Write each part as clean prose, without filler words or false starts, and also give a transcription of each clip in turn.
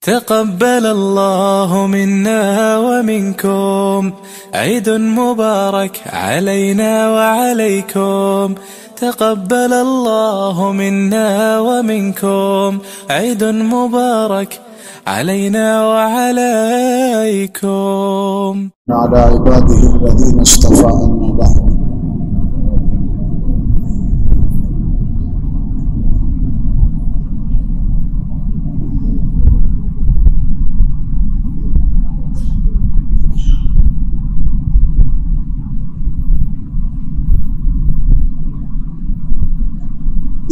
تقبل الله منا ومنكم عيد مبارك علينا وعليكم تقبل الله منا ومنكم عيد مبارك علينا وعليكم على عباده الذين اصطفى أما بعد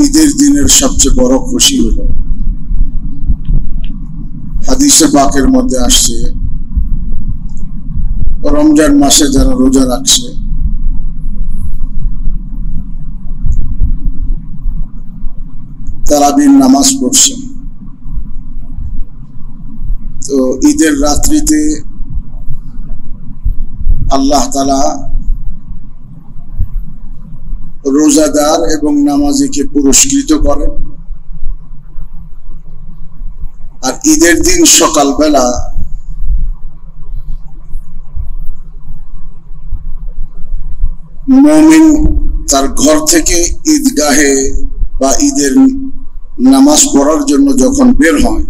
ঈদের দিনের সবচেয়ে বড় খুশি হলো হাদিসে পাকের মধ্যে আসছে রমজান মাসে যারা রোজা রাখছে তারাবির নামাজ পড়ছে তো ঈদের রাত্রিতে আল্লাহ তাআলা রোজাদার এবং নামাজীকে পুরস্কৃত করেন আর ঈদের দিন সকালবেলা মুমিন তার ঘর থেকে ঈদগাহে বা ঈদের নামাজ পড়ার জন্য যখন বের হয়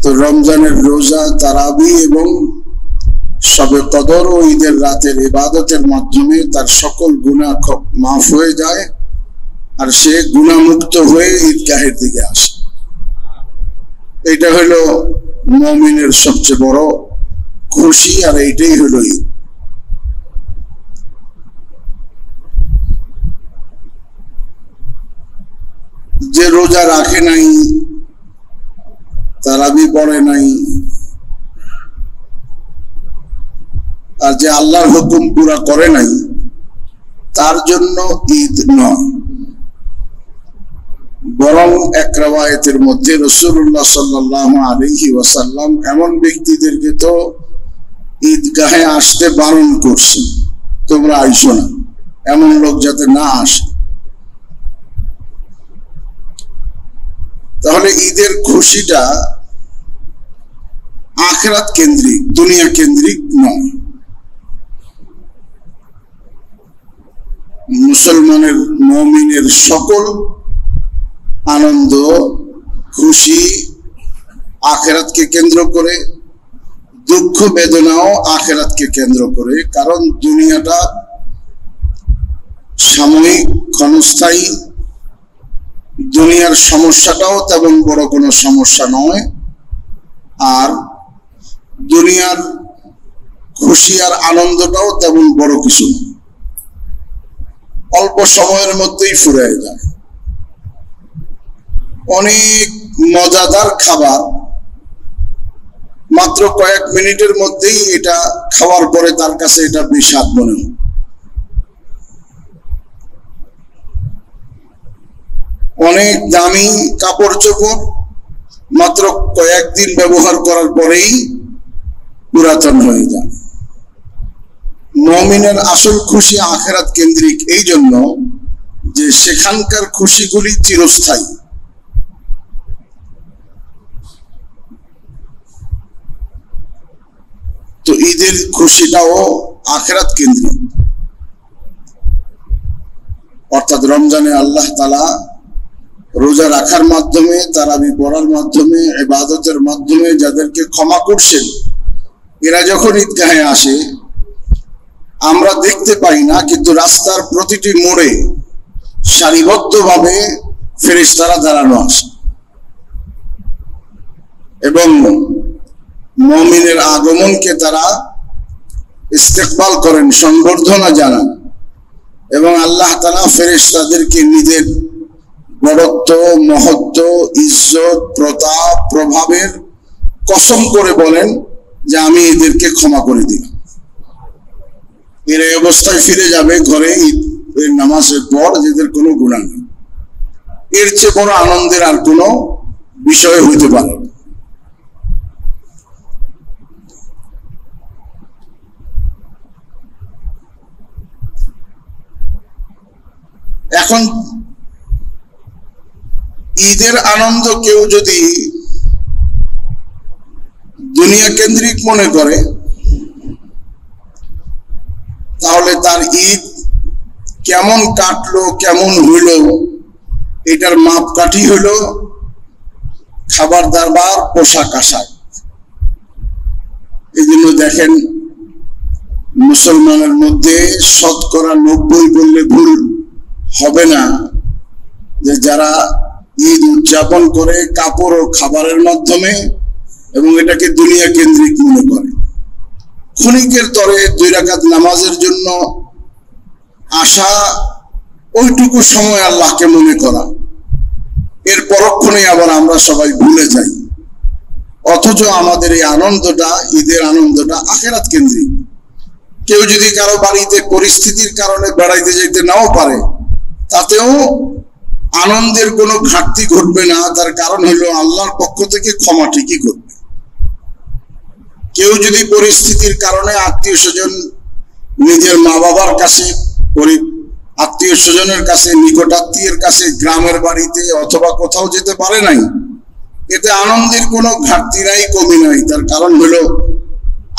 তো রমজানের রোজা তারাবি এবং শবে কদর ও ঈদের রাতের ইবাদতের মাধ্যমে তার সকল গুনাহ মাফ হয়ে যায় আর সে গুনাহমুক্ত হয়ে ঈদগাহের দিকে আসে। এটা হলো মুমিনের সবচেয়ে বড় খুশি আর এইটাই হলো ঈদ। যে রোজা রাখে নাই, তারাবি পড়ে নাই, আর যে আল্লাহর হুকুম পুরা করে নাই তার জন্য ঈদ নয়, বরং এক riwayat-এর মধ্যে রাসূলুল্লাহ সাল্লাল্লাহু আলাইহি ওয়াসাল্লাম এমন ব্যক্তিদেরকে তো ঈদগাহে আসতে বারণ করছেন, তোমরা আইসো না, এমন লোক যাতে না আসে। তাহলে ঈদের খুশিটা আখিরাত কেন্দ্রিক, দুনিয়া কেন্দ্রিক নয়। মুসলমানের মুমিনের সকল আনন্দ খুশি আখিরাতকে কেন্দ্র করে, দুঃখ বেদনাও আখিরাতকে কেন্দ্র করে। কারণ দুনিয়াটা সাময়িক, ক্ষণস্থায়ী, দুনিয়ার সমস্যাটাও তেমন বড় কোনো সমস্যা নয়, আর দুনিয়ার খুশি আর আনন্দটাও তেমন বড় কিছু নয়, অল্প সময়ের মধ্যেই ফুরিয়ে যায়। অনেক মজাদার খাবার মাত্র কয়েক মিনিটের মধ্যেই এটা খাওয়ার পরে তার কাছে এটা বিষাদ মনে হয়। অনেক দামি কাপড় চোপড় মাত্র কয়েকদিন ব্যবহার করার পরেই পুরাতন হয়ে যায়। মুমিনের আসল খুশি আখিরাত কেন্দ্রিক এই জন্য যে সেখানকার খুশিগুলি চিরস্থায়ী। তো ঈদের খুশিটাও আখিরাত কেন্দ্রিক, অর্থাৎ রমজানে আল্লাহ তাআলা রোজা রাখার মাধ্যমে, তারাবি পড়ার মাধ্যমে, ইবাদতের মাধ্যমে যাদেরকে ক্ষমা করছেন, এরা যখন ঈদগাহে আসে আমরা দেখতে পাই না, কিন্তু রাস্তার প্রতিটি মোড়ে সারিবদ্ধভাবে ফেরেশতারা দাঁড়ানো আছে এবং মুমিনের আগমনকে তারা ইস্তেকবাল করেন, সংবর্ধনা জানান এবং আল্লাহ তাআলা ফেরেশতাদেরকে নিজের বড়ত্ব, মহত্ব, ইজ্জত, প্রতাপ, প্রভাবের কসম করে বলেন যে আমি এদেরকে ক্ষমা করে দিলাম। এর এই অবস্থায় ফিরে যাবে ঘরে ঈদের নামাজের পর, যেদের কোনো গুনাহ নেই। এর চেয়ে বড় আনন্দের আর কোনো বিষয় হইতে পারে না। এখন ঈদের আনন্দ কেউ যদি দুনিয়া কেন্দ্রিক মনে করে, তাহলে তার ঈদ কেমন কাটলো, কেমন হইল, এটার মাপকাঠি হলো খাবার দাবার, পোশাক আশাক। এই জন্য দেখেন মুসলমানের মধ্যে 90% বললে ভুল হবে না যে যারা ঈদ উদযাপন করে কাপড় ও খাবারের মাধ্যমে এবং এটাকে দুনিয়া কেন্দ্রিক মনে করে। ক্ষণিকের তরে 2 রাকাত নামাজের জন্য আসা, ওইটুকু সময় আল্লাহকে মনে করা, এর পরক্ষণে আবার আমরা সবাই ভুলে যাই। অথচ আমাদের এই আনন্দটা, ঈদের আনন্দটা আখিরাত কেন্দ্রিক। কেউ যদি কারো বাড়িতে পরিস্থিতির কারণে বেড়াইতে যেতে নাও পারে, তাতেও আনন্দের কোনো ঘাটতি ঘটবে না। তার কারণ হলো আল্লাহর পক্ষ থেকে ক্ষমা ঠিকই করবে। কেউ যদি পরিস্থিতির কারণে আত্মীয় স্বজন, নিজের মা বাবার কাছে, আত্মীয় স্বজনের কাছে, নিকট আত্মীয়ের কাছে, গ্রামের বাড়িতে অথবা কোথাও যেতে পারে নাই, এতে আনন্দের কোনো ঘাটতি নাই, কমি নাই। তার কারণ হলো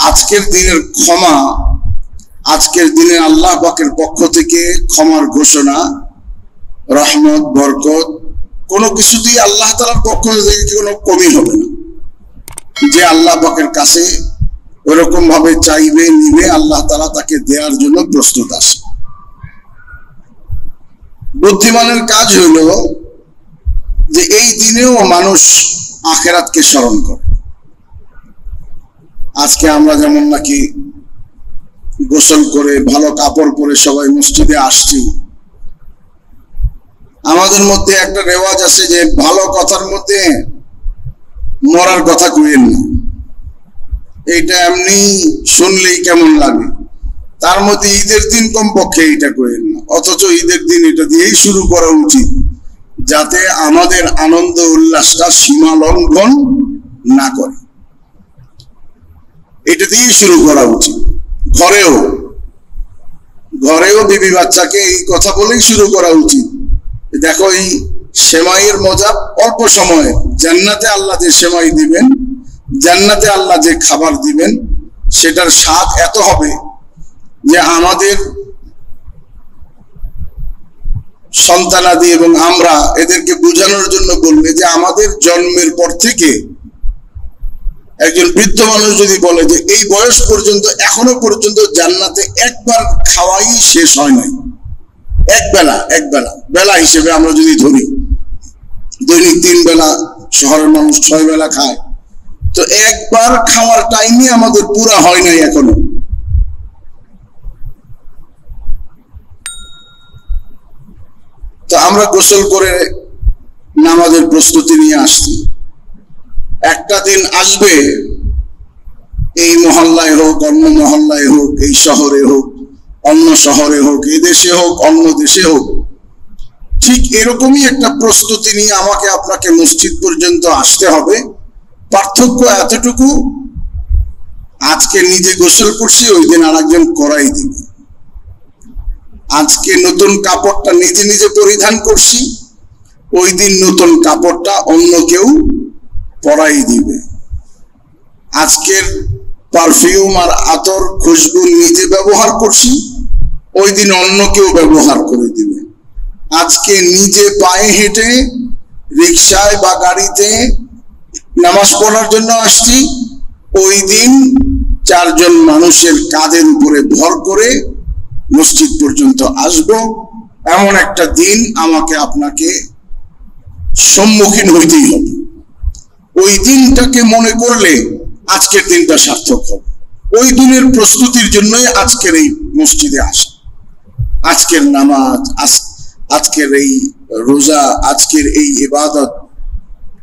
আজকের দিনের ক্ষমা, আজকের দিনে আল্লাহ পাকের পক্ষ থেকে ক্ষমার ঘোষণা, রহমত, বরকত, কোনো কিছুতেই আল্লাহ তাআলার পক্ষ থেকে কোনো কমি হবে না। যে আল্লাহ পাকের কাছে ওরকম ভাবে চাইবে, নিবে, আল্লাহ তাআলা তাকে দেওয়ার জন্য প্রস্তুত আছে। বুদ্ধিমানের কাজ হলো যে এই দিনেও মানুষ আখিরাতকে স্মরণ করে। আজকে আমরা যেমন নাকি গোসল করে ভালো কাপড় পরে সবাই মসজিদে আসছি, আমাদের মধ্যে একটা রেওয়াজ আছে যে ভালো কথার মধ্যে মরার কথা কইেন না, এইটা এমনি শুনলেই কেমন লাগে, তার মধ্যে ঈদের দিন কমপক্ষে এইটা কইেন না। অথচ ঈদের দিন এটা দিয়েই শুরু করা উচিত, যাতে আমাদের আনন্দ উল্লাসটা সীমা লঙ্ঘন না করে। এটা দিয়েই শুরু করা উচিত। ঘরেও বিবি বাচ্চাকে এই কথা বলেই শুরু করা উচিত। দেখো, এই সেমাইয়ের মজা অল্প সময়ে, জান্নাতে আল্লাহ যে সেমাই দিবেন, জান্নাতে আল্লাহ যে খাবার দিবেন, সেটার স্বাদ এত হবে যে আমাদের সন্তানাদি এবং আমরা এদেরকে বোঝানোর জন্য বলবে যে আমাদের জন্মের পর থেকে একজন বৃদ্ধ মানুষ যদি বলে যে এই বয়স পর্যন্ত এখনো পর্যন্ত জান্নাতে একবার খাওয়াই শেষ হয় নাই, এক বেলা হিসেবে আমরা যদি ধরি, দৈনিক 3 বেলা, শহরের মানুষ 6 বেলা খায়, তো একবার খাওয়ার টাইমই আমাদের পুরা হয় নাই এখনো। তো আমরা গোসল করে নামাজের প্রস্তুতি নিয়ে আসছি। একটা দিন আসবে, এই মহল্লায় হোক, অন্য মহল্লায় হোক, এই শহরে হোক, অন্য শহরে হোক, এই দেশে হোক, অন্য দেশে হোক, ঠিক এরকমই একটা প্রস্তুতি নিয়ে আমাকে আপনাকে মসজিদ পর্যন্ত আসতে হবে। পার্থক্য এতটুকু, আজকে নিজে গোসল করছি, ওই দিন আরেকজন করাই দিবে। আজকে নতুন কাপড়টা নিজে নিজে পরিধান করছি, ওই দিন নতুন কাপড়টা অন্য কেউ পরাই দিবে। আজকের পারফিউম আর আতর খুশবু নিজে ব্যবহার করছি, ওই দিন অন্য কেউ ব্যবহার করে দিবে। আজকে নিজে পায়ে হেঁটে, রিকশায় বা গাড়িতে নামাজ পড়ার জন্য আসছি, ওই দিন 4 জন মানুষের কাঁধের উপরে ভর করে মসজিদ পর্যন্ত আসব। এমন একটা দিন আমাকে আপনাকে সম্মুখীন হইতেই হবে। ওই দিনটাকে মনে করলে আজকের দিনটা সার্থক হবে। ওই দিনের প্রস্তুতির জন্যই আজকের এই মসজিদে আসা, আজকের নামাজ, আজকের এই রোজা, আজকের এই ইবাদত,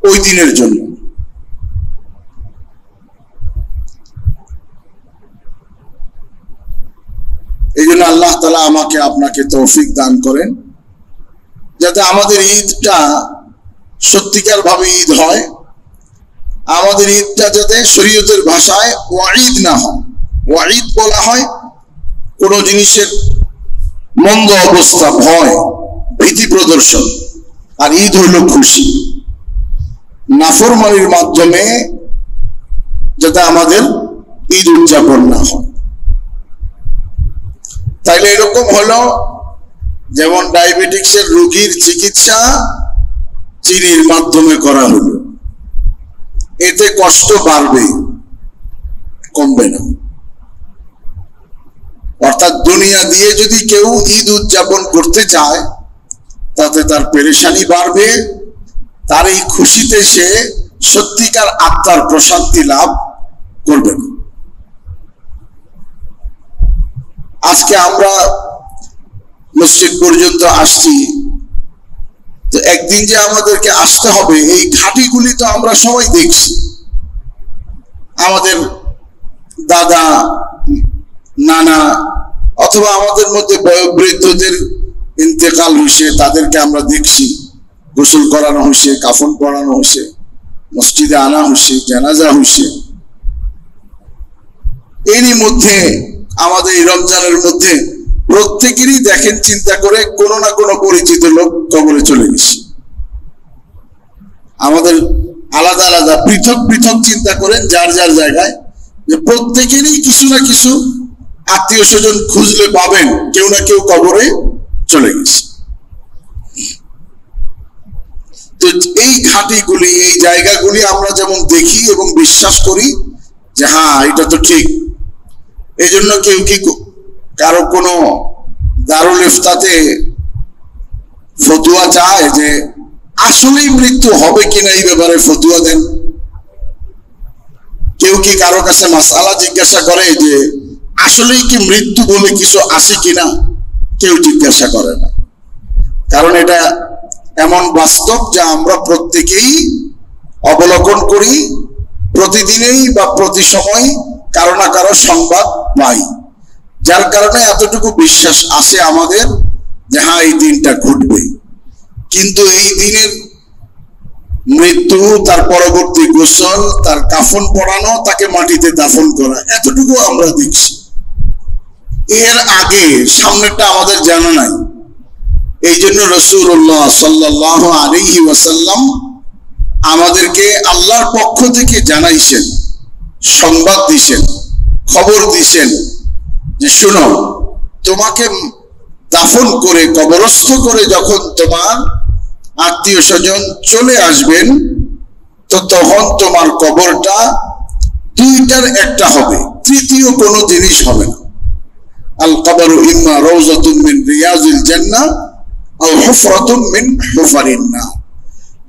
ওই দিনের জন্য। এই জন্য আল্লাহ তাআলা আমাকে আপনাকে তৌফিক দান করেন, যাতে আমাদের ঈদটা সত্যিকার ভাবে ঈদ হয়। আমাদের ঈদটা যাতে শরীয়তের ভাষায় ওয়াঈদ না হয়। ওয়াঈদ বলা হয় কোন জিনিসের মন্দ অবস্থা, ভয়, ভীতি প্রদর্শন, আর ঈদ হইল খুশি। নাফরমানির মাধ্যমে যাতে আমাদের ঈদ উদযাপন না হয়। তাইলে এরকম হলো যেমন ডায়াবেটিক্সের রোগীর চিকিৎসা চিনির মাধ্যমে করা হলো, এতে কষ্ট বাড়বে, কমবে না। অর্থাৎ দুনিয়া দিয়ে যদি কেউ ঈদ উদযাপন করতে চায় তাতে তার পেরেশানি বাড়বে, তার এই খুশিতে সে সত্যিকার আত্মার প্রশান্তি লাভ করবে না। আজকে আমরা মসজিদ পর্যন্ত আসছি, তো একদিন যে আমাদেরকে আসতে হবে এই ঘাটিগুলি তো আমরা সবাই দেখছি। আমাদের দাদা নানা অথবা আমাদের মধ্যে বয়োবৃদ্ধদের ইন্তেকাল হয়েছে, তাদেরকে আমরা দেখছি, গোসল করানো হয়েছে, কাফন পরানো হয়েছে, মসজিদে আনা হয়েছে, জানাজা হয়েছে। এরই মধ্যে আমাদের এই রমজানের মধ্যে প্রত্যেকেরই দেখেন চিন্তা করে কোনো না কোনো পরিচিত লোক কবরে চলে গেছে। আমাদের আলাদা আলাদা পৃথক পৃথক চিন্তা করেন যার যার জায়গায়, যে প্রত্যেকেরই কিছু না কিছু আত্মীয় স্বজন খুঁজলে পাবেন কেউ না কেউ কবরে চলে গেছে। তো এই ঘাটিগুলি, এই জায়গাগুলি আমরা যেমন দেখি এবং বিশ্বাস করি যে হ্যাঁ এটা তো ঠিক, এই জন্য কেউ কি কারো কোনো দারুল ইফতাতে ফতুয়া চায় যে আসলেই মৃত্যু হবে কিনা এই ব্যাপারে ফতুয়া দেন? কেউ কি কারো কাছে মাসআলা জিজ্ঞাসা করে যে আসলেই কি মৃত্যু বলে কিছু আছে কিনা? কেউ জিজ্ঞাসা করে না, কারণ এটা এমন বাস্তব যা আমরা প্রত্যেকেই অবলোকন করি, প্রতিদিনেই বা প্রতি সময় কারো না কারো সংবাদ পাই, যার কারণে এতটুকু বিশ্বাস আসে আমাদের যে হ্যাঁ এই দিনটা ঘটবে। কিন্তু এই দিনের মৃত্যু, তার পরবর্তী গোসল, তার কাফন পরানো, তাকে মাটিতে দাফন করা, এতটুকু আমরা দেখছি। এর আগে সামনেটা আমাদের জানা নাই। এই জন্য রাসূলুল্লাহ সাল্লাল্লাহু আলাইহি ওয়াসাল্লাম আমাদেরকে আল্লাহর পক্ষ থেকে জানাইছেন, সংবাদ দিয়েছেন, খবর দিয়েছেন যে শোনো, তোমাকে দাফন করে কবরস্থ করে যখন তোমার আত্মীয় স্বজন চলে আসবেন, তো তখন তোমার কবরটা দুইটার একটা হবে, তৃতীয় কোনো জিনিস হবে না। আল কবরু ইম্মা রাউযাতুন মিন রিয়াজিল জান্নাহ আও হুফরাতুন মিন হুফারিন নার।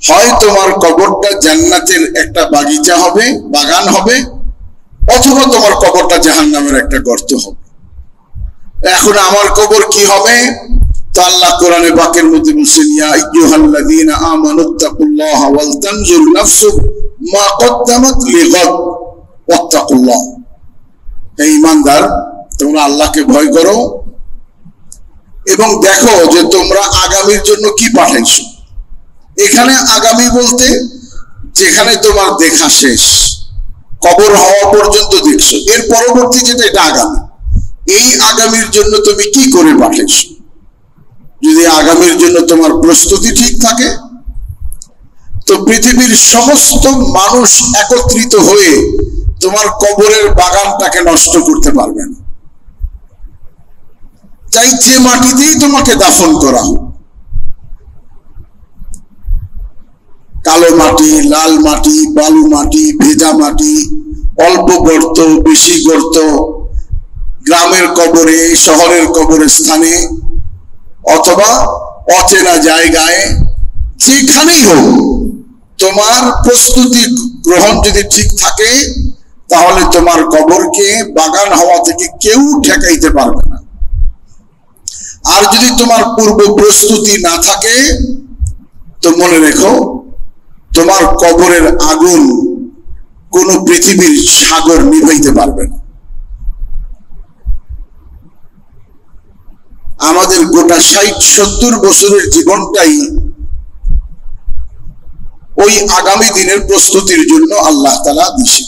হয় তোমার কবরটা জান্নাতের একটা বাগিচা হবে, বাগান হবে, অথবা তোমার কবরটা জাহান্নামের একটা গর্ত হবে। এখন আমার কবর কি হবে? তো আল্লাহ কোরআনে পাকের মধ্যে বলছেন, ইয়া আইয়ুহাল্লাযীনা আমানুত্তাকুল্লাহা ওয়াল তানজুর নাফসুম মা কদ্দামাত লিগাদ ওয়াত্তাকুল্লাহ। হে ঈমানদার, তোমরা আল্লাহকে ভয় করো এবং দেখো যে তোমরা আগামীর জন্য কি পাঠাইছো। এখানে আগামী বলতে যেখানে তোমার দেখা শেষ, কবর হওয়া পর্যন্ত দেখছো, এর পরবর্তী যেটা এটা আগামী। এই আগামীর জন্য তুমি কি করে পাঠাইছো? যদি আগামীর জন্য তোমার প্রস্তুতি ঠিক থাকে, তো পৃথিবীর সমস্ত মানুষ একত্রিত হয়ে তোমার কবরের বাগানটাকে নষ্ট করতে পারবে না। চাই যে মাটিতেই তোমাকে দাফন করা হোক, কালো মাটি, লাল মাটি, বালু মাটি, ভেজা মাটি, অল্প গর্ত, বেশি গর্ত, গ্রামের কবরে, শহরের কবরস্থানে, অথবা অচেনা জায়গায়, যেখানেই হোক, তোমার প্রস্তুতি গ্রহণ যদি ঠিক থাকে, তাহলে তোমার কবরকে বাগান হওয়া থেকে কেউ ঠেকাইতে পারবে না। আর যদি তোমার পূর্ব প্রস্তুতি না থাকে, তো মনে রেখো, তোমার কবরের আগুন কোন পৃথিবীর সাগর নিভাইতে পারবে না। আমাদের গোটা ৬০-৭০ বছরের জীবনটাই ওই আগামী দিনের প্রস্তুতির জন্য আল্লাহ তাআলা দিয়েছেন।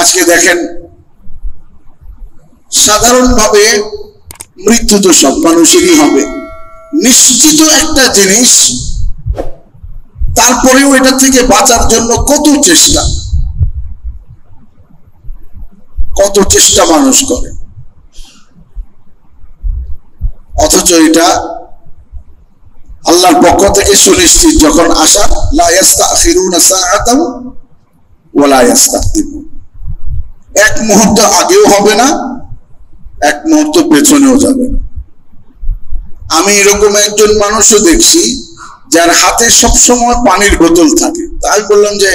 আজকে দেখেন, সাধারণভাবে মৃত্যু তো সব মানুষেরই হবে, নিশ্চিত একটা জিনিস, তারপরেও এটা থেকে বাঁচার জন্য কত চেষ্টা। কত চেষ্টা মানুষ করে, অথচ এটা আল্লাহর পক্ষ থেকে সুনিশ্চিত, যখন আসা লা ইস্তাখিরুনা সাআতাম ওয়া লা ইস্তাকদিমুন, এক মুহূর্ত আগেও হবে না, এক মুহূর্ত পেছনেও যাবে না। আমি এরকম একজন মানুষও দেখছি যার হাতে সবসময় পানির বোতল থাকে। তাই বললাম যে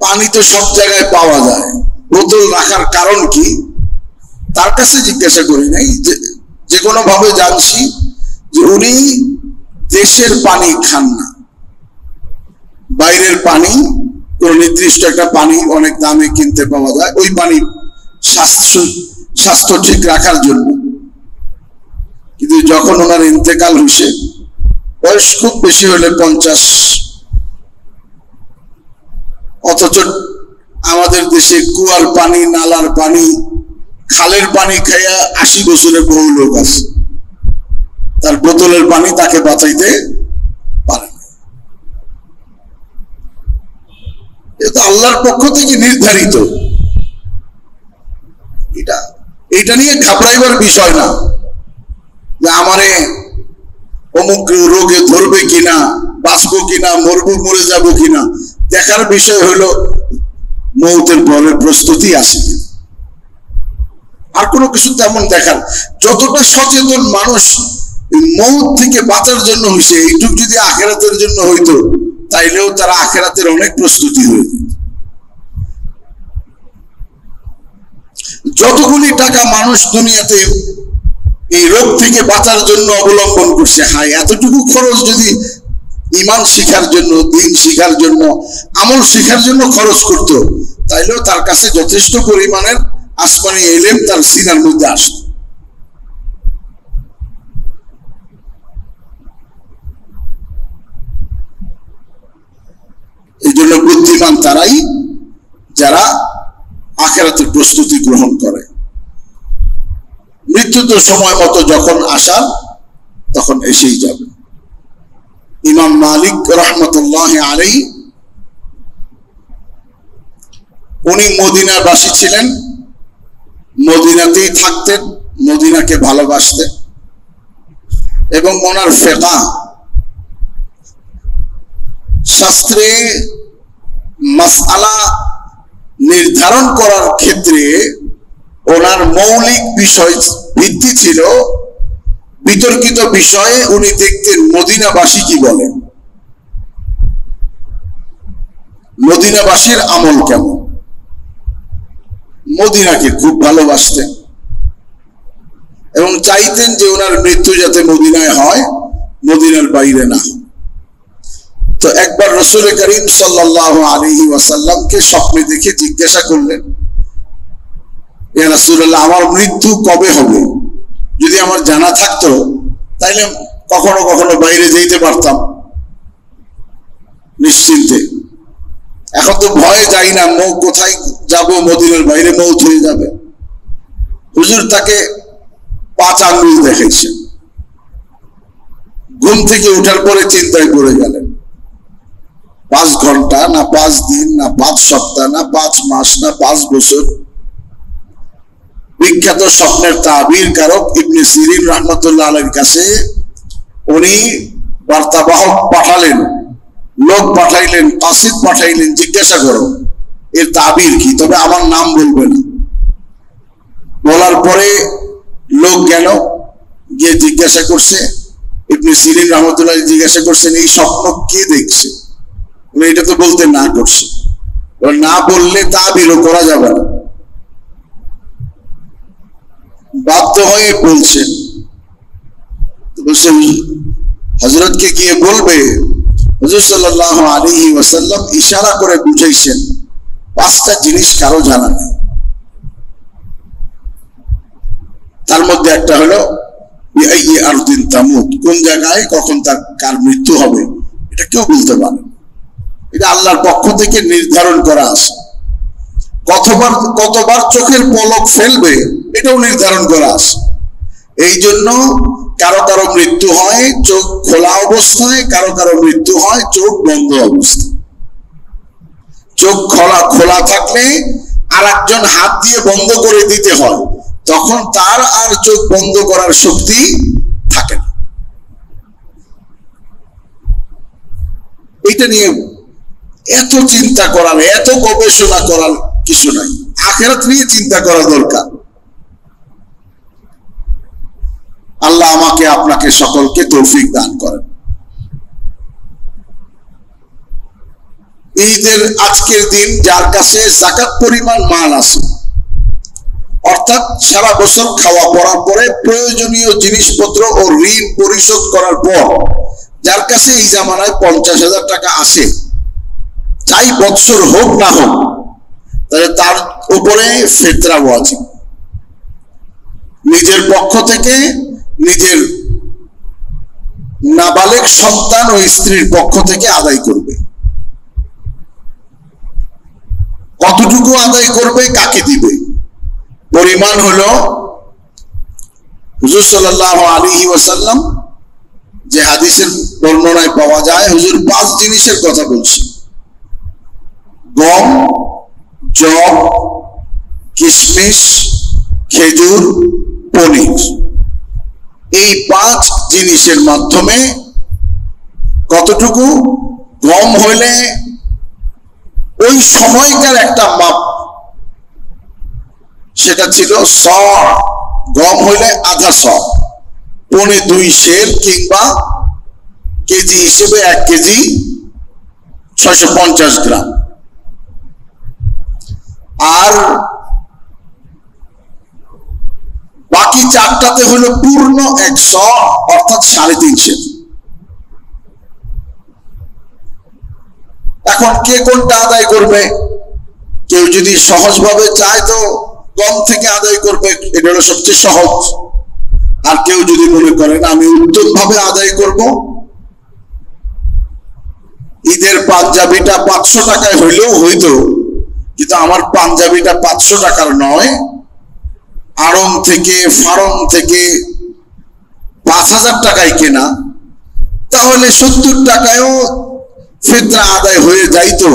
পানি তো সব জায়গায় পাওয়া যায়, বোতল রাখার কারণ কি? তার কাছে জিজ্ঞাসা করি নাই, যে কোনো ভাবে জানছি যে উনি দেশের পানি খান না, বাইরের পানি, কোন নির্দিষ্ট একটা পানি অনেক দামে কিনতে পাওয়া যায়, ওই পানি স্বাস্থ্য ঠিক রাখার জন্য। কিন্তু যখন ওনার ইন্তেকাল হয়েছে, বয়স খুব বেশি হলে 50, অথচ আমাদের দেশে কুয়ার পানি, নালার পানি, খালের পানি খাইয়া 80 বছরের বহু লোক আছে, তার বোতলের পানি তাকে বাঁচাইতে পারে না। এটা আল্লাহর পক্ষ থেকে নির্ধারিত, এটা নিয়ে ঘাবড়াইবার বিষয় না যে আমারে অমুক রোগে ধরবে কিনা, বাঁচবো কিনা, মরে যাবো কিনা। দেখার বিষয় হলো মৌতের পরে প্রস্তুতি আছে কিনা, আর কোনো কিছু তেমন দেখার। যতটা সচেতন মানুষ মৌত থেকে বাঁচার জন্য হয়েছে, এইটুক যদি আখিরাতের জন্য হইতো, তাইলেও তারা আখিরাতের অনেক প্রস্তুতি হয়ে যেত। যতগুলি টাকা মানুষ দুনিয়াতে এই রোগ থেকে বাঁচার জন্য অবলম্বন করছে, হাই এতটুকু খরচ যদি ঈমান শিখার জন্য, দ্বীন শিখার জন্য, আমল শিখার জন্য খরচ করত, তাইলেও তার কাছে যথেষ্ট পরিমাণের আসমানি ইলম তার সিনার মধ্যে আসত। এই জন্য বুদ্ধিমান তারাই যারা আখিরাতের প্রস্তুতি গ্রহণ করে। মৃত্যু তো সময় মতো যখন আসার তখন এসেই যাবে। ইমাম মালিক রাহমাতুল্লাহি আলাইহি, উনি মদিনার বাসী ছিলেন, মদিনাতেই থাকতেন, মদিনাকে ভালোবাসতেন, এবং ওনার ফিকহ শাস্ত্রে মাসআলা নির্ধারণ করার ক্ষেত্রে ওনার মৌলিক বিষয় ভিত্তি ছিল বিতর্কিত বিষয়ে উনি দেখতেন মদিনাবাসী কি বলেন, মদিনাবাসীর আমল কেমন। মদিনাকে খুব ভালোবাসতেন এবং চাইতেন যে ওনার মৃত্যু যাতে মদিনায় হয়, মদিনার বাইরে না। তো একবার রাসূল করিম সাল্লাল্লাহু আলাইহি ওয়াসাল্লামকে স্বপ্নে দেখে জিজ্ঞাসা করলেন, ইয়া রাসূলুল্লাহ, আমার মৃত্যু কবে হবে? যদি আমার জানা থাকতো তাইলে কখনো কখনো বাইরে যেতে পারতাম নিশ্চিন্তে। এখন তো ভয়ে যাই না, কোথায় যাব, মদিনার বাইরে মৌত হয়ে যাবে। হুজুর তাকে 5 আঙ্গুল দেখাইছেন। ঘুম থেকে ওঠার পরে চিন্তায় পড়ে গেলেন, 5 ঘন্টা না 5 দিন না 5 সপ্তাহ না 5 মাস না 5 বছর। বিখ্যাত স্বপ্নের তাবির কারক ইবনে সিরিন রাহমাতুল্লাহ আলাইহির কাছে উনি বার্তাবাহক পাঠালেন, লোক পাঠাইলেন, কাসিদ পাঠাইলেন, জিজ্ঞাসা করো এর তাবির কি, তবে আমার নাম বলবে না। বলার পরে লোক গেল, গিয়ে জিজ্ঞাসা করছে, ইবনে সিরিন রাহমাতুল্লাহ জিজ্ঞাসা করছেন এই স্বপ্ন কে দেখছে? এটা তো বলতে না করছে, না বললে তাবিরও করা যাবে না। বাধ্য হয়ে বলছেন, বলছেন হযরতকে গিয়ে বলবে হুজুর সাল্লাল্লাহু আলাইহি ওয়াসাল্লাম ইশারা করে বুঝাইছেন 5টা জিনিস কারো জানা নেই। তার মধ্যে একটা হলো বিআইয়ি আরদিন তামুত, কোন জায়গায় কখন তার কার মৃত্যু হবে এটা কেউ বলতে পারে না, এটা আল্লাহর পক্ষ থেকে নির্ধারণ করা আছে। কতবার চোখের পলক ফেলবে এটাও নির্ধারণ করা আছে। এই জন্য কারো কারো মৃত্যু হয় চোখ খোলা অবস্থায়, কারো কারো মৃত্যু হয় চোখ বন্ধ অবস্থায়। চোখ খোলা থাকলে আর একজন হাত দিয়ে বন্ধ করে দিতে হয়, তখন তার আর চোখ বন্ধ করার শক্তি থাকে না। এটা নিয়ে এত চিন্তা করার, এত গবেষণা করার কিছু নাই। আখিরাত নিয়ে চিন্তা করা দরকার। আল্লাহ আমাকে আপনাকে সকলকে তৌফিক দান করেন। ঈদের আজকের দিন যার কাছে যাকাত পরিমাণ মাল আছে, অর্থাৎ সারা বছর খাওয়া পড়ার পরে প্রয়োজনীয় জিনিসপত্র ও ঋণ পরিশোধ করার পর যার কাছে এই জামানায় 50,000 টাকা আছে, চাই বছর হোক না হোক, তাহলে তার উপরে ফিতরা ওয়াজিব। নিজের পক্ষ থেকে নিজের নাবালেগ সন্তান ও স্ত্রীর পক্ষ থেকে আদায় করবে। কতটুকু আদায় করবে, কাকে দিবে, পরিমাণ হলো হুজুর সাল্লাল্লাহু আলাইহি ওয়াসাল্লাম যে হাদিসের বর্ণনায় পাওয়া যায়, হুজুর 5 জিনিসের কথা বলছি: গম, জব, কিশমিশ, খেজুর, পনির। এই 5 জিনিসের মাধ্যমে কতটুকু, গম হইলে ওই সময়কার একটা মাপ, সেটা ছিল স, গম হইলে আধা স, পৌনে 2 সের, কিংবা কেজি হিসেবে 1 কেজি 650 গ্রাম। আর বাকি 4টাতে হলো পূর্ণ 100, অর্থাৎ 3.5 সের। এখন কে কোনটা আদায় করবে? কেউ যদি সহজভাবে চায় তো গম থেকে আদায় করবে, এটা হলো সবচেয়ে সহজ। আর কেউ যদি মনে করেন আমি উত্তম ভাবে আদায় করব, ঈদের পাঞ্জাবিটা 500 টাকায় হইলেও হইতো, কিন্তু আমার পাঞ্জাবিটা 500 টাকার নয়, আড়ং থেকে ফারং থেকে 5,000 টাকায় কেনা, তাহলে 70 টাকায়ও ফিতরা আদায় হয়ে যাইতো।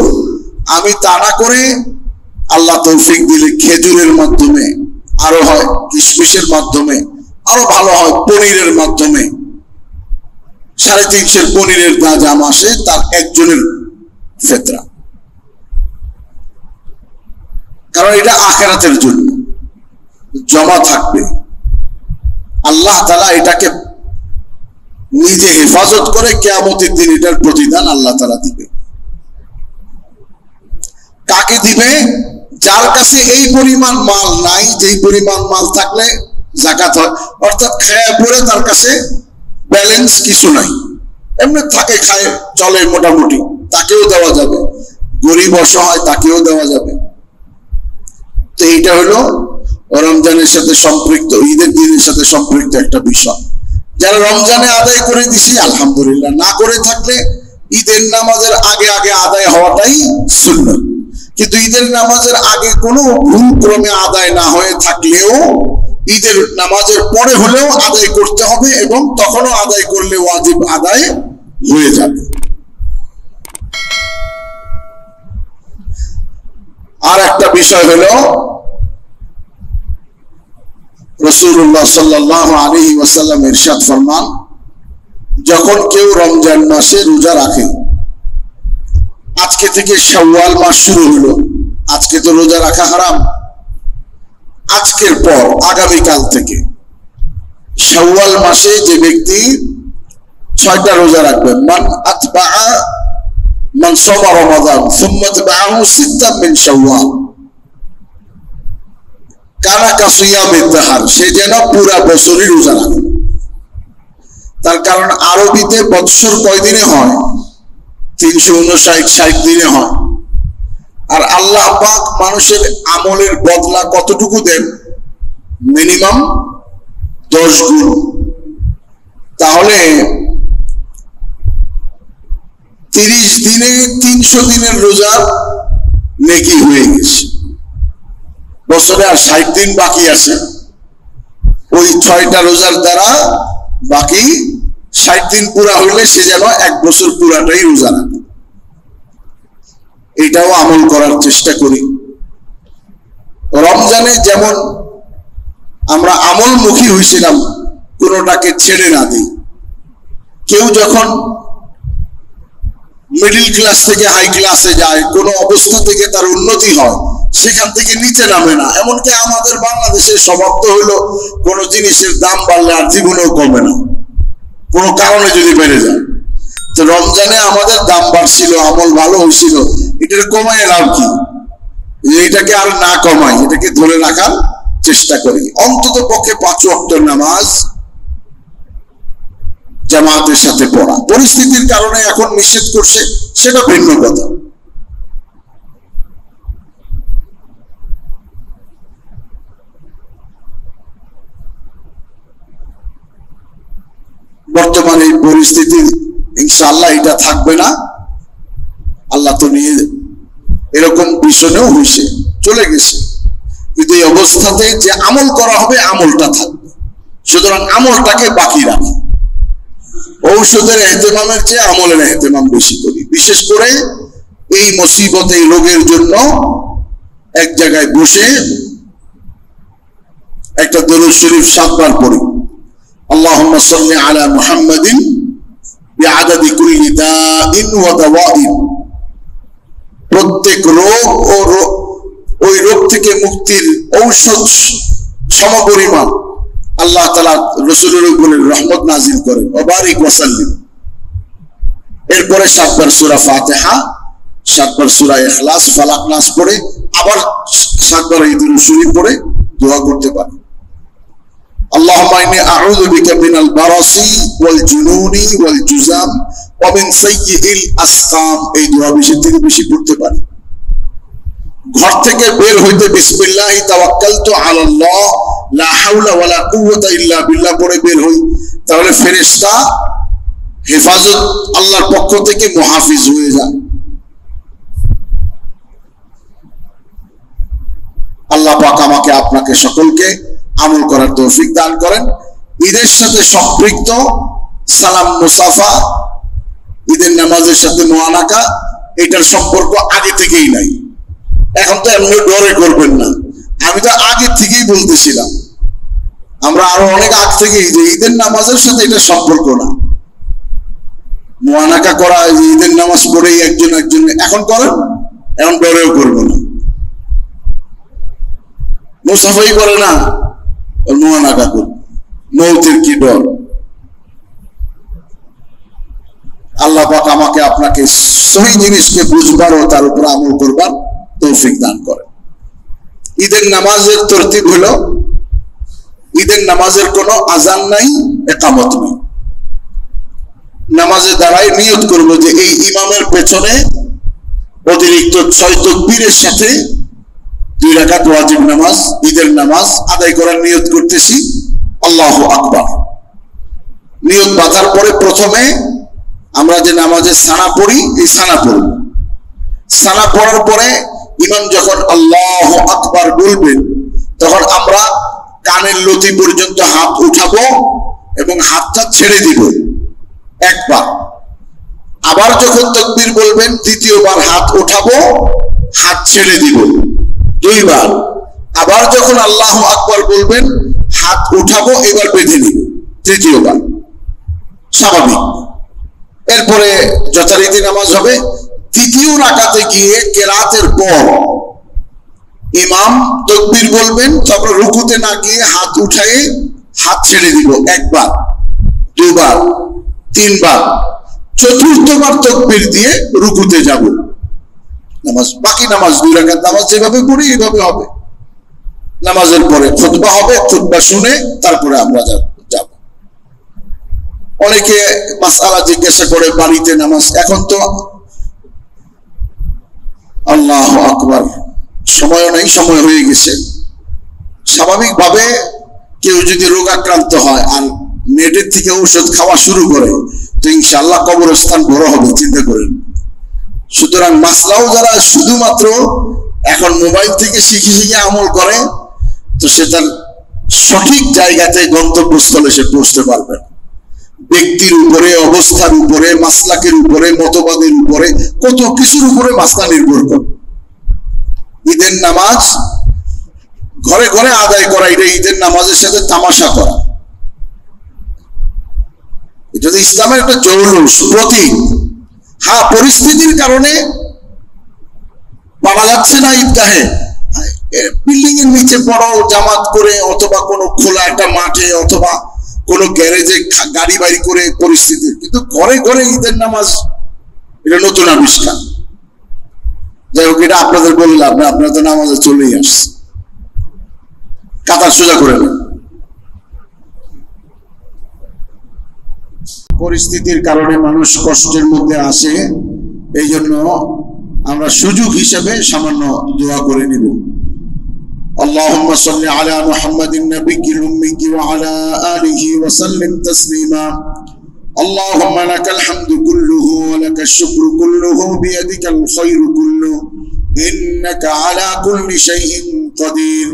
আমি তা না করে আল্লাহ তৌফিক দিলে খেজুরের মাধ্যমে, আরো হয় কিশমিশের মাধ্যমে, আরো ভালো হয় পনিরের মাধ্যমে 350 পনিরের দাম আসে তার একজনের ফিতরা। কারণ এটা আখিরাতের জন্য জমা থাকবে। আল্লাহ তাআলা এটাকে নিজে হেফাজত করে কিয়ামতের দিন এটার প্রতিদান আল্লাহ তাআলা দিবে। কাকে দিবে? যার কাছে এই পরিমাণ মাল নাই, যেই পরিমাণ মাল থাকলে যাকাত হয়, অর্থাৎ খায়া পরে তার কাছে ব্যালেন্স কিছু নাই, এমনি থাকে, খায় চলে মোটামুটি, তাকেও দেওয়া যাবে। গরিব অসহায় তাকেও দেওয়া যাবে। তো এইটা হলো রমজানের সাথে সম্পৃক্ত, ঈদের দিনের সাথে সম্পৃক্ত একটা বিষয়। যারা রমজানে আদায় করে দিছি আলহামদুলিল্লাহ, না করে থাকলে ঈদের নামাজের আগে আগে আদায় হওয়াটাই সুন্নাত। কিন্তু ঈদের নামাজের আগে কোনো ভুল ক্রমে আদায় না হয়ে থাকলেও ঈদের নামাজের পরে হলেও আদায় করতে হবে, এবং তখনও আদায় করলে ওয়াজিব আদায় হয়ে যাবে। আর একটা বিষয় হলো রাসূলুল্লাহ সাল্লাল্লাহু আলাইহি ওয়াসাল্লাম ইরশাদ ফরমান, যখন কেউ রমজান মাসে রোজা রাখে, আজকে থেকে শাওয়াল মাস শুরু হলো, আজকে তো রোজা রাখা হারাম, আজকের পর আগামীকাল থেকে শাওয়াল মাসে যে ব্যক্তি 6টা রোজা রাখবে, মান সামা রমাদান সুম্মা তাবাহু সিত্তাম মিন শাওয়াল কানা কাসিয়ামিদ দাহর, সে যেন পুরা বছরই রোজা রাখে। তার কারণ আরবিতে বৎসর কয় দিনে হয়? 359 দিনে হয়। আর আল্লাহ পাক মানুষের আমলের বদলা কতটুকু দেন? মিনিমাম 10 গুণ। তাহলে 30 দিনে 300 দিনের রোজা নেকি হয়ে গেছে। বছরে আর 60 দিন বাকি আছে, ওই 6টা রোজার দ্বারা বাকি 60 দিন পুরা হইলে সে যেন 1 বছর পুরাটাই রোজা রাখে। এটাও আমল করার চেষ্টা করি। রমজানে যেমন আমরা আমলমুখী হয়েছিলাম, কোনোটাকে ছেড়ে না দিই। কেউ যখন মিডল ক্লাস থেকে হাই ক্লাসে যায়, কোনো অবস্থা থেকে তার উন্নতি হয়, সেখান থেকে নিচে নামে না। এমনকি আমাদের বাংলাদেশের স্বভাব তো হলো কোনো জিনিসের দাম বাড়লে আর জীবনেও কমে না, কোনো কারণে যদি বেড়ে যায়। তো রমজানে আমাদের দাম বাড়ছিল, আমল ভালো হয়েছিল, এটার কমায় লাভ কি? এটাকে আর না কমাই, এটাকে ধরে রাখার চেষ্টা করি। অন্তত পক্ষে 5 ওয়াক্ত নামাজ জামাতের সাথে পড়া। পরিস্থিতির কারণে এখন নিষেধ করছে, সেটা ভিন্ন কথা। বর্তমানে এই পরিস্থিতি ইনশাআল্লাহ এটা থাকবে না। আল্লাহ তো নিয়ে এরকম ভীষণেও হয়েছে, চলে গেছে। কিন্তু এই অবস্থাতে যে আমল করা হবে, আমলটা থাকবে। সুতরাং আমলটাকে বাকি রাখি। ঔষধের এহতেমামের চেয়ে আমলের এহতেমাম বেশি করি। বিশেষ করে এই মুসিবত, এই রোগের জন্য এক জায়গায় বসে একটা দরুদ শরীফ 7 বার পড়ি। আল্লাহুম্মা সাল্লি আলা মুহাম্মাদিন বিআদাদি কুল্লি দাইন ওয়া দাওয়াইন। প্রত্যেক রোগ ও ওই রোগ থেকে মুক্তির ঔষধ সমপরিমাণ আল্লাহ তাআলা রাসূলের উপরে রহমত নাযিল করেন। ওয়া বারিক ওয়া সাল্লিম। এরপরে 7 বার সূরা ফাতিহা, 7 বার সূরা ইখলাস, ফালাক, নাস পড়ে আবার 7 বার এই দরুদ শরীফ পড়ে দোয়া করতে পারে। আল্লাহুম্মা ইন্নী আউযু বিকা মিনাল বারাসি ওয়াল জুনুনি ওয়াল জুযাম ওয়া মিন সাইয়্যিল আসকাম। এই দোয়া বেশি থেকে বেশি পড়তে পারি। ঘর থেকে বের হইতে বিসমিল্লাহি তাওয়াক্কালতু আলাল্লাহ লা হাওলা ওয়ালা কুওয়াতা ইল্লা বিল্লাহ পড়ে বের হই, তাহলে ফেরেশতা হেফাজত আল্লাহর পক্ষ থেকে মুহাফিজ হয়ে যায়। আল্লাহ পাক আমাকে আপনাকে সকলকে আমল করার তৌফিক দান করেন। ঈদের সাথে সম্পৃক্ত সালাম মুসাফা, ঈদের নামাজের সাথে মুআনাকা, এটার সম্পর্ক আগে থেকেই নাই। এখন তো এমনি ডরে করবেন না, আমি তো আগে থেকেই বলতেছিলাম, আমরা আরো অনেক আগ থেকেই, যে ঈদের নামাজের সাথে এটা সম্পর্ক না। মুআনাকা করা, ঈদের নামাজ পড়েই একজন এখন করেন, এখন ডরেও করবো না। মুসাফাই করে না, মুআনাকা করবে, মৌতের কি ডর। আল্লাহ পাক আমাকে আপনাকে সহি জিনিসকে বুঝবার ও তার উপর আমল করবার তৌফিক দান করেন। ঈদের নামাজের তরতিব হলো, ঈদের নামাজের কোনো আজান নাই, ইকামত নেই। নামাজে দাঁড়ায় নিয়ত করব যে এই ইমামের পেছনে অতিরিক্ত 6 তাকবীরের সাথে 2 রাকাত ওয়াজিব নামাজ, ঈদের নামাজ আদায় করার নিয়ত করতেছি। আল্লাহু আকবার। নিয়ত বাঁধার পরে প্রথমে আমরা যে নামাজে সানা পড়ি, এই সানা পড়ব। সানা পড়ার পরে ইমাম যখন আল্লাহু আকবার বলবেন, তখন আমরা কানের লতি পর্যন্ত হাত উঠাবো এবং হাতটা ছেড়ে দিব একবার। আবার যখন তাকবীর বলবেন, দ্বিতীয়বার হাত উঠাবো, হাত ছেড়ে দিব 2 বার। আবার যখন আল্লাহু আকবার বলবেন, হাত উঠাবো, এবার বেঁধে নিব 3য়-বার, স্বাভাবিক। এরপরে যথারীতি নামাজ হবে। 3য় রাকাতে গিয়ে কেরাতের পর ইমাম তাকবীর বলবেন, তারপর রুকুতে না গিয়ে হাত উঠায়ে হাত ছেড়ে দিব 1 বার, 2 বার, 3 বার। 4র্থবার তাকবীর দিয়ে রুকুতে যাব। নামাজ, বাকি নামাজ 2 রাকাত নামাজ যেভাবে পড়ি এইভাবে হবে। নামাজের পরে খুতবা হবে, খুতবা শুনে তারপরে আমরা যাব। অনেকে মাসআলা জিজ্ঞাসা করে বাড়িতে নামাজ। এখন তো আল্লাহু আকবার, সময় নাই, সময় হয়ে গেছে। স্বাভাবিকভাবে কেউ যদি রোগাক্রান্ত হয় আর নেটের থেকে ঔষধ খাওয়া শুরু করে, তো ইনশাআল্লাহ কবরস্থান বড় হবে, চিন্তা করেন। সুতরাং মাসলাও যারা শুধুমাত্র এখন মোবাইল থেকে শিখে শিখে আমল করে, তো সে তার সঠিক জায়গাতে গন্তব্যস্থলে সে পৌঁছতে পারবে। ব্যক্তির উপরে, অবস্থার উপরে, মাসলাকের উপরে, মতবাদের উপরে, কত কিছুর উপরে মাসলা নির্ভর করে। ঈদের নামাজ ঘরে ঘরে আদায় করা, এটা ঈদের নামাজের সাথে তামাশা করা। এটা তো ইসলামের একটা জৌলুস প্রতীক। হ্যাঁ, পরিস্থিতির কারণে পাওয়া যাচ্ছে না ঈদগাহে, বিল্ডিং এর নিচে বড় জামাত করে অথবা কোনো খোলা একটা মাঠে অথবা কোনো গ্যারেজে গাড়ি বাড়ি করে পরিস্থিতি, কিন্তু ঘরে ঘরে ঈদের নামাজ এটা নতুন আবিষ্কার। যাই হোক, এটা আপনাদের বললাম না, আপনারা তো নামাজে চলেই আসছে, কাতার সোজা করে না। পরিস্থিতির কারণে মানুষ কষ্টের মধ্যে আসে, এই জন্য আমরা সুযোগ হিসেবে সামান্য দোয়া করে নিব। اللهم صل على محمد النبي الأمي وعلى آله وسلم تسليما اللهم لك الحمد كله ولك الشكر كله بيدك الخير كله إنك على كل شيء قدير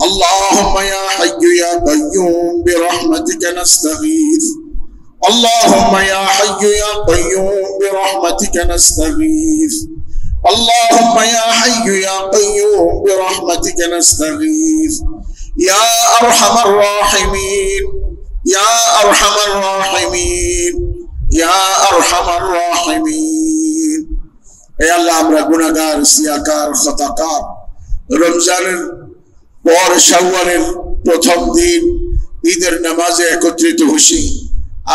اللهم يا حي يا قيوم برحمتك نستغيث اللهم يا حي يا قيوم برحمتك نستغيث اللهم يا حي يا قيوم برحمتك نستغيث يا أرحم الراحمين يا أرحم الراحمين يا أرحم الراحمين يا الله আমরা গুনাহগার, সিয়াকার, খতাকার। রমজানের পর শাওয়ালের প্রথম দিন ঈদের নামাজে একত্রিত হইছি।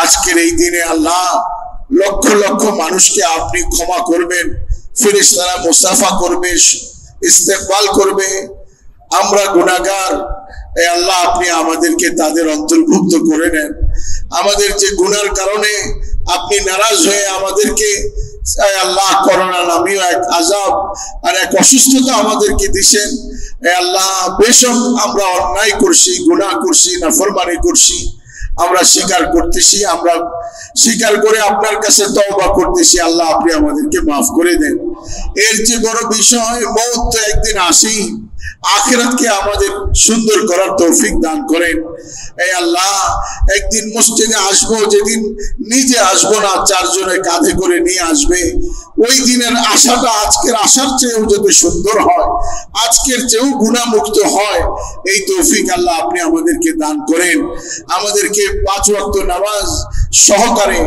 আজকের এই দিনে আল্লাহ লক্ষ লক্ষ মানুষকে আপনি ক্ষমা করবেন, ফেরেশতারা মুসাফা করবে, ইস্তেকবাল করবে। আমরা গুনাহগার, এই আল্লাহ আপনি আমাদেরকে তাদের অন্তর্ভুক্ত করে নেন। আমাদের যে গুনার কারণে আপনি নারাজ হয়ে আমাদেরকে আল্লাহ করোনা নামীয় এক আযাব আর এক অসুস্থতা আমাদেরকে দিয়েছেন। আল্লাহ বেশক আমরা অন্যায় করছি, গুনাহ করছি, নাফরমানি করছি, আমরা স্বীকার করতেছি, আমরা স্বীকার করে আপনার কাছে তওবা করতেছি। আল্লাহ আপনি আমাদেরকে মাফ করে দেন। এর যে বড় বিষয়, মওত তো একদিন আসি, আখিরাতকে আমাদের সুন্দর করার তৌফিক দান করেন। এই আল্লাহ একদিন মসজিদে আসবো, যেদিন নিজে আসবো না, চারজনের কাঁধে করে নিয়ে আসবে। ওই দিনের আশাটা আজকের আশার চেয়েও যাতে সুন্দর হয়, আজকের চেয়েও গুনাহমুক্ত হয়, এই তৌফিক আল্লাহ আপনি আমাদেরকে দান করেন। আমাদেরকে 5 ওয়াক্ত নামাজ সহকারে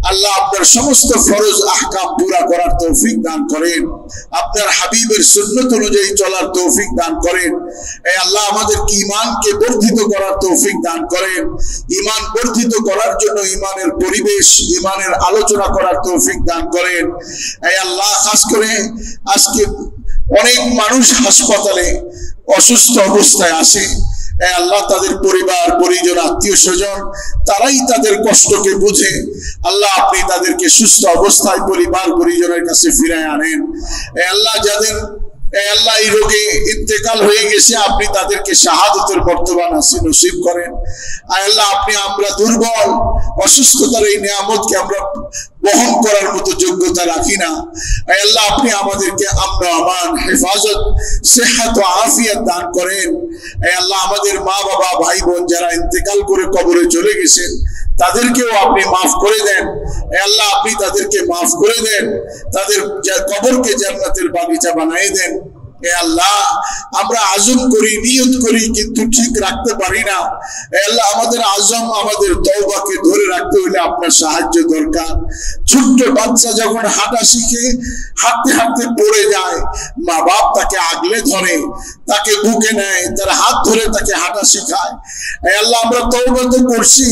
আল্লাহ আপনার সমস্ত ফরজ আহকাম পুরা করার তৌফিক দান করেন। আপনার হাবিবের সুন্নাত অনুযায়ী চলার তৌফিক দান করেন। এই আল্লাহ আমাদেরকে ঈমানকে বর্ধিত করার তৌফিক দান করেন। ঈমান বর্ধিত করার জন্য ঈমানের পরিবেশ, ঈমানের আলোচনা করার তৌফিক দান করেন। এই আল্লাহ খাস করে আজকে অনেক মানুষ হাসপাতালে অসুস্থ অবস্থায় আসে। আল্লাহ তাদের পরিবার পরিজন আত্মীয় স্বজন তারাই তাদের কষ্টকে বুঝে। আল্লাহ আপনি তাদেরকে সুস্থ অবস্থায় পরিবার পরিজনের কাছে ফিরায় আনেন। আল্লাহ যাদের আল্লাহ এই রোগে ইন্তেকাল হয়ে গেছে, আপনি তাদেরকে শাহাদাতের বর্তমান নসিব করেন। আল্লাহ আপনি, আমরা দুর্বল, অসুস্থতার এই নিয়ামতকে আমরা বহন করার মতো যোগ্যতা রাখি না। আল্লাহ আপনি আমাদেরকে আমন আমান, হেফাজত, সেহাত ও আফিয়াত দান করেন। আল্লাহ আমাদের মা বাবা ভাই বোন যারা ইন্তেকাল করে কবরে চলে গেছেন, তাদেরকেও আপনি মাফ করে দেন। আল্লাহ আপনি তাদেরকে মাফ করে দেন, তাদের কবরকে জান্নাতের বাগিচা বানিয়ে দেন। আল্লাহ আমরা আজম করি, নিয়ত করি, কিন্তু ঠিক রাখতে পারি না। আল্লাহ আমাদের আজম, আমাদের তওবাকে ধরে রাখতে হলে আপনার সাহায্য দরকার। ছোট্ট বাচ্চা যখন হাঁটা শিখে, হাঁটতে হাঁটতে পড়ে যায়, মা বাপ তাকে আগলে ধরে, তাকে বুকে নেয়, তার হাত ধরে তাকে হাঁটা শেখায়। আল্লাহ আমরা তওবা তো করছি,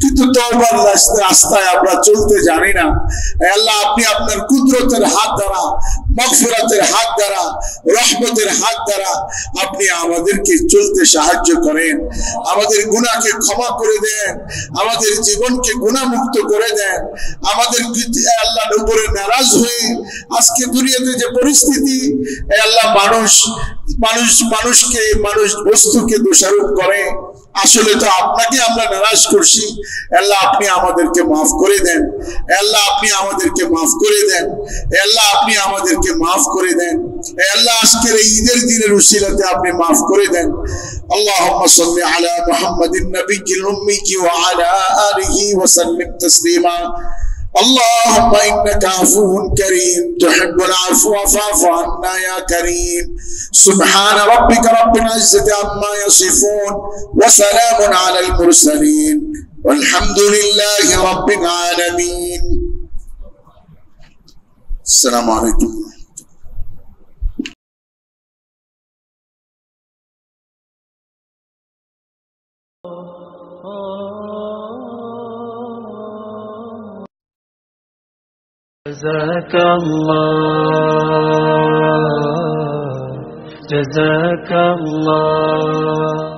কিন্তু তওবার রাস্তায় আমরা চলতে জানি না। আল্লাহ আপনি আপনার কুদরতের হাত দ্বারা, মাগফিরাতের হাত দ্বারা, রহমতের হাত দ্বারা আপনি আমাদেরকে চলতে সাহায্য করেন। আমাদের গুনাহকে ক্ষমা করে দেন, আমাদের জীবনকে গুনাহমুক্ত করে দেন। আমাদের আল্লাহর উপরে নারাজ হয়ে আজকে দুনিয়াতে যে পরিস্থিতি, আল্লাহ মানুষ বস্তুকে দোষারোপ করে, আসলে তো আপনাকে আমরা নারাজ করছি। আল্লাহ আপনি আমাদেরকে মাফ করে দেন। আল্লাহ আপনি আমাদেরকে মাফ করে দেন। আল্লাহ আপনি আমাদেরকে মাফ করে দেন। আল্লাহ আজকের এই ঈদের দিনের উসিলাতে আপনি মাফ করে দেন। আল্লাহুম্মা সাল্লি আলা মুহাম্মাদিন নবিয়্যিল উম্মি ওয়া আলা আলিহি ওয়া সাল্লিম তাসলিমা। اللهم إنك عفو كريم تحب العفو فاعف عنا يا كريم. سبحان ربك رب العزة عما يصفون وسلام على المرسلين والحمد لله رب العالمين. السلام عليكم. جزاك الله جزاك الله.